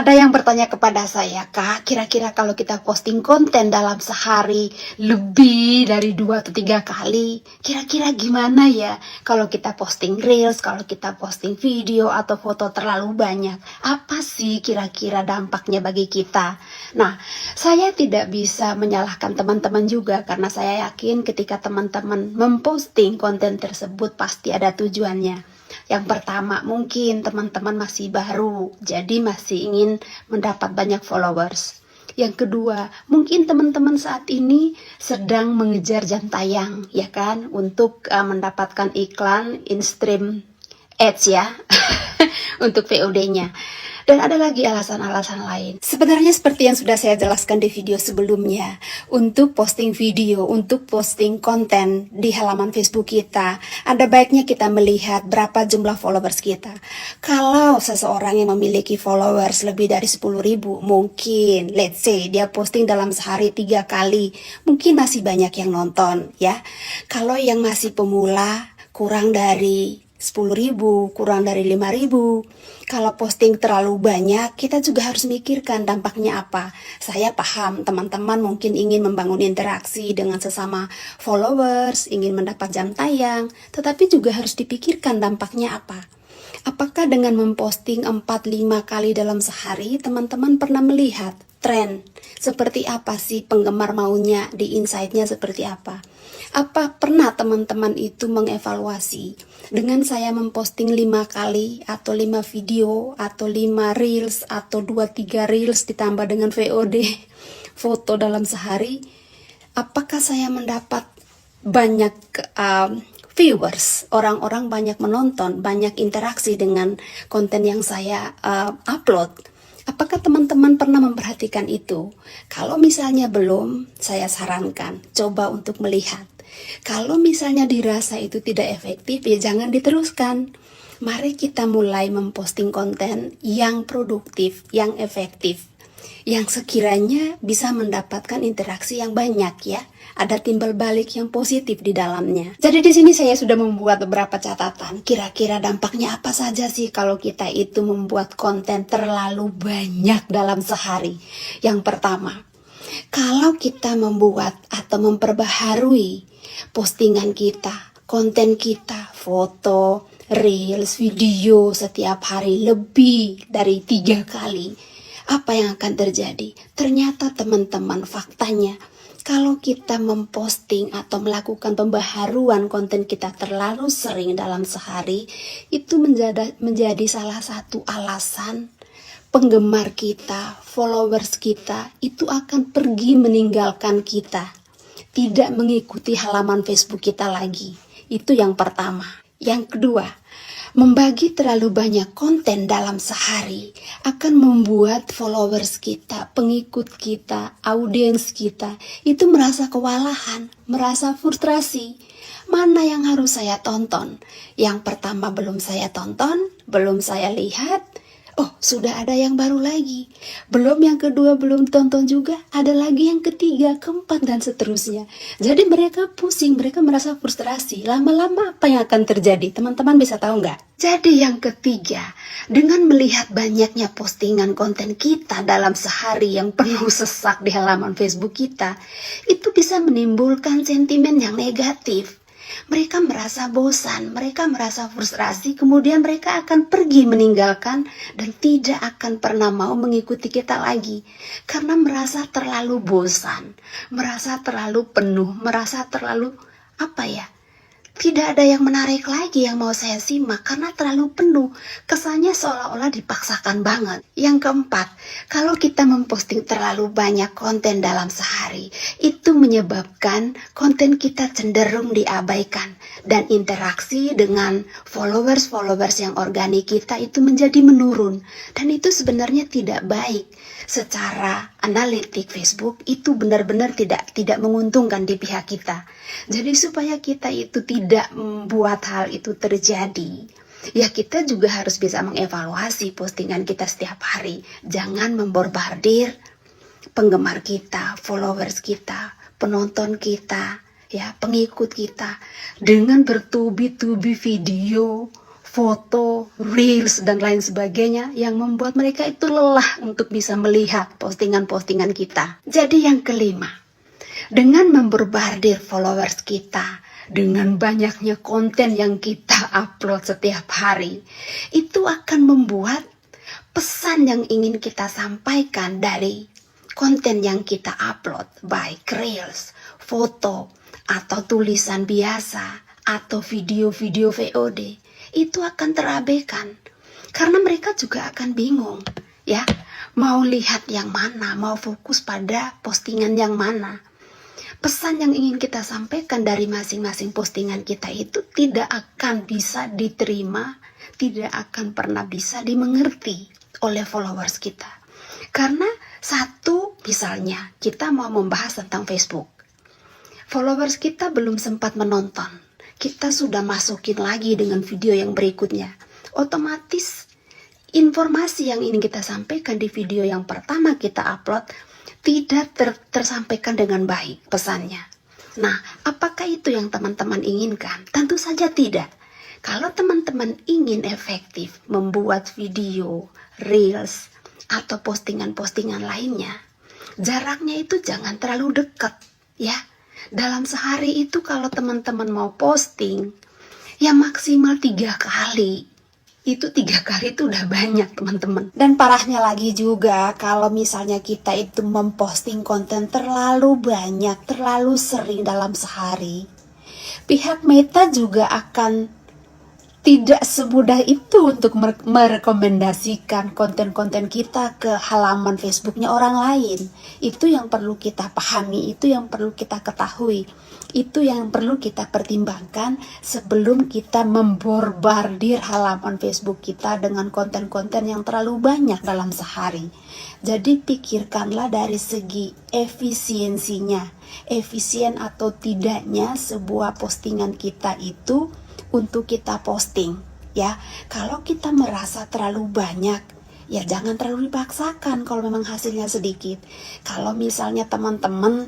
Ada yang bertanya kepada saya, Kak, kira-kira kalau kita posting konten dalam sehari lebih dari 2 atau 3 kali, kira-kira gimana ya kalau kita posting reels, kalau kita posting video atau foto terlalu banyak? Apa sih kira-kira dampaknya bagi kita? Nah, saya tidak bisa menyalahkan teman-teman juga karena saya yakin ketika teman-teman memposting konten tersebut pasti ada tujuannya. Yang pertama, mungkin teman-teman masih baru, jadi masih ingin mendapat banyak followers. Yang kedua, mungkin teman-teman saat ini sedang mengejar jam tayang, ya kan, untuk mendapatkan iklan in-stream ads ya, untuk VOD-nya. Dan ada lagi alasan-alasan lain. Sebenarnya seperti yang sudah saya jelaskan di video sebelumnya, untuk posting video, untuk posting konten di halaman Facebook kita, ada baiknya kita melihat berapa jumlah followers kita. Kalau seseorang yang memiliki followers lebih dari 10.000, mungkin let's say dia posting dalam sehari 3 kali, mungkin masih banyak yang nonton ya. Kalau yang masih pemula, kurang dari 10.000, kurang dari 5.000. Kalau posting terlalu banyak, kita juga harus mikirkan dampaknya apa. Saya paham teman-teman mungkin ingin membangun interaksi dengan sesama followers, ingin mendapat jam tayang, tetapi juga harus dipikirkan dampaknya apa. Apakah dengan memposting 4-5 kali dalam sehari, teman-teman pernah melihat tren seperti apa sih penggemar maunya, di insight-nya seperti apa? Apa pernah teman-teman itu mengevaluasi dengan saya memposting 5 kali atau 5 video atau 5 reels atau 2-3 reels ditambah dengan VOD foto dalam sehari, apakah saya mendapat banyak viewers, orang-orang banyak menonton, banyak interaksi dengan konten yang saya upload? Apakah teman-teman pernah memperhatikan itu? Kalau misalnya belum, saya sarankan coba untuk melihat. Kalau misalnya dirasa itu tidak efektif, ya jangan diteruskan. Mari kita mulai memposting konten yang produktif, yang efektif, yang sekiranya bisa mendapatkan interaksi yang banyak ya. Ada timbal balik yang positif di dalamnya. Jadi di sini saya sudah membuat beberapa catatan. Kira-kira dampaknya apa saja sih kalau kita itu membuat konten terlalu banyak dalam sehari? Yang pertama, kalau kita membuat atau memperbaharui postingan kita, konten kita, foto, reels, video setiap hari lebih dari 3 kali, apa yang akan terjadi? Ternyata teman-teman, faktanya kalau kita memposting atau melakukan pembaharuan konten kita terlalu sering dalam sehari, itu menjadi salah satu alasan penggemar kita, followers kita itu akan pergi meninggalkan kita, tidak mengikuti halaman Facebook kita lagi. Itu yang pertama. Yang kedua, membagi terlalu banyak konten dalam sehari akan membuat followers kita, pengikut kita, audiens kita itu merasa kewalahan, merasa frustrasi. Mana yang harus saya tonton? Yang pertama belum saya tonton, belum saya lihat. Oh, sudah ada yang baru lagi. Belum yang kedua, belum tonton juga. Ada lagi yang ketiga, keempat, dan seterusnya. Jadi mereka pusing, mereka merasa frustrasi. Lama-lama apa yang akan terjadi? Teman-teman bisa tahu nggak? Jadi yang ketiga, dengan melihat banyaknya postingan konten kita dalam sehari yang penuh sesak di halaman Facebook kita, itu bisa menimbulkan sentimen yang negatif. Mereka merasa bosan, mereka merasa frustrasi, kemudian mereka akan pergi meninggalkan dan tidak akan pernah mau mengikuti kita lagi. Karena merasa terlalu bosan, merasa terlalu penuh, merasa terlalu tidak ada yang menarik lagi yang mau saya simak karena terlalu penuh. Kesannya seolah-olah dipaksakan banget. Yang keempat, kalau kita memposting terlalu banyak konten dalam sehari, itu menyebabkan konten kita cenderung diabaikan. Dan interaksi dengan followers yang organik kita itu menjadi menurun. Dan itu sebenarnya tidak baik. Secara analitik Facebook itu benar-benar tidak menguntungkan di pihak kita. Jadi supaya kita itu tidak membuat hal itu terjadi, ya kita juga harus bisa mengevaluasi postingan kita setiap hari. Jangan memborbardir penggemar kita, followers kita, penonton kita, ya pengikut kita dengan bertubi-tubi video, foto, reels, dan lain sebagainya yang membuat mereka itu lelah untuk bisa melihat postingan-postingan kita. Jadi yang kelima, dengan memborbardir followers kita, dengan banyaknya konten yang kita upload setiap hari, itu akan membuat pesan yang ingin kita sampaikan dari konten yang kita upload, baik reels, foto, atau tulisan biasa, atau video-video VOD, itu akan terabaikan. Karena mereka juga akan bingung, ya, mau lihat yang mana, mau fokus pada postingan yang mana. Pesan yang ingin kita sampaikan dari masing-masing postingan kita itu tidak akan bisa diterima, tidak akan pernah bisa dimengerti oleh followers kita. Karena satu, misalnya kita mau membahas tentang Facebook, followers kita belum sempat menonton, kita sudah masukin lagi dengan video yang berikutnya. Otomatis informasi yang ingin kita sampaikan di video yang pertama kita upload tidak tersampaikan dengan baik pesannya. Nah, apakah itu yang teman-teman inginkan? Tentu saja tidak. Kalau teman-teman ingin efektif membuat video, reels, atau postingan-postingan lainnya, jaraknya itu jangan terlalu dekat, ya. Dalam sehari itu kalau teman-teman mau posting, ya maksimal 3 kali. Itu 3 kali itu udah banyak, teman-teman. Dan parahnya lagi juga, kalau misalnya kita itu memposting konten terlalu banyak, terlalu sering dalam sehari, pihak Meta juga akan tidak semudah itu untuk merekomendasikan konten-konten kita ke halaman Facebooknya orang lain. Itu yang perlu kita pahami, itu yang perlu kita ketahui, itu yang perlu kita pertimbangkan sebelum kita memborbardir halaman Facebook kita dengan konten-konten yang terlalu banyak dalam sehari. Jadi pikirkanlah dari segi efisiensinya, efisien atau tidaknya sebuah postingan kita itu untuk kita posting, ya. Kalau kita merasa terlalu banyak, ya jangan terlalu dipaksakan kalau memang hasilnya sedikit. Kalau misalnya teman-teman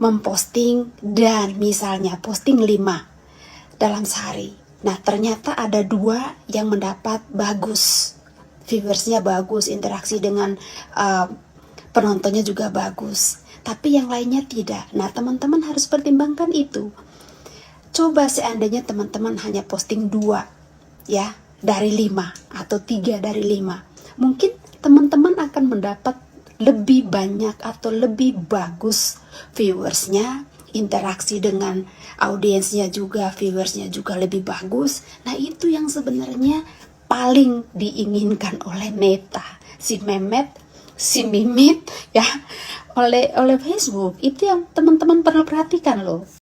memposting dan misalnya posting 5 dalam sehari, nah ternyata ada 2 yang mendapat bagus, viewersnya bagus, interaksi dengan penontonnya juga bagus, tapi yang lainnya tidak. Nah, teman-teman harus pertimbangkan itu. Coba seandainya teman-teman hanya posting 2 ya dari 5 atau 3 dari 5, mungkin teman-teman akan mendapat lebih banyak atau lebih bagus viewersnya, interaksi dengan audiensnya juga, viewersnya juga lebih bagus. Nah, itu yang sebenarnya paling diinginkan oleh Meta, si Mehmet, si Mimit, ya, oleh Facebook. Itu yang teman-teman perlu perhatikan loh.